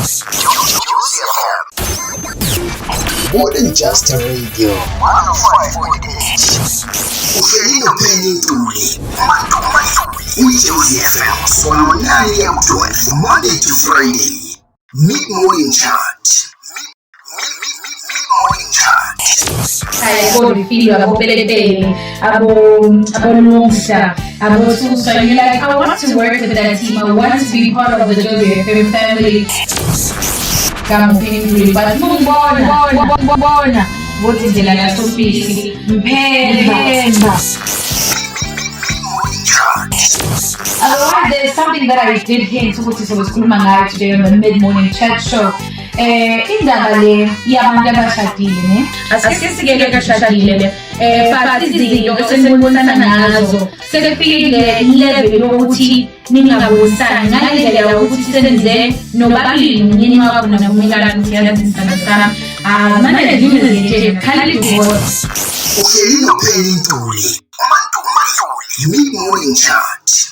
Jozi Fm. More than just a radio. 105.8. Uhlelile Penny Ntuli. Jozi Fm. From 9 a.m. to Monday to Friday. Mid-morning chat. Mid-morning chat. Abo feel abo Peletele, abo Longsa, abo Susa. You're like, I want to work with that team. I want to be part of the Jozi Fm family. Come Penny, but bona. What is the last of peace? Otherwise, there's something that I did hint to what is Kulmangai today on the mid-morning chat show. Indaba le yabantu abashadile ne asike sigeke kashadile but izinto esenibonisana nazo sekufike level yokuthi ningabonisani ngale yokuthi senze nobabili umnyeni wakho nakumelana ukuthi yazisana sana manje nje khali divorce. Uhlelile Penny Ntuli. Mid-morning chat.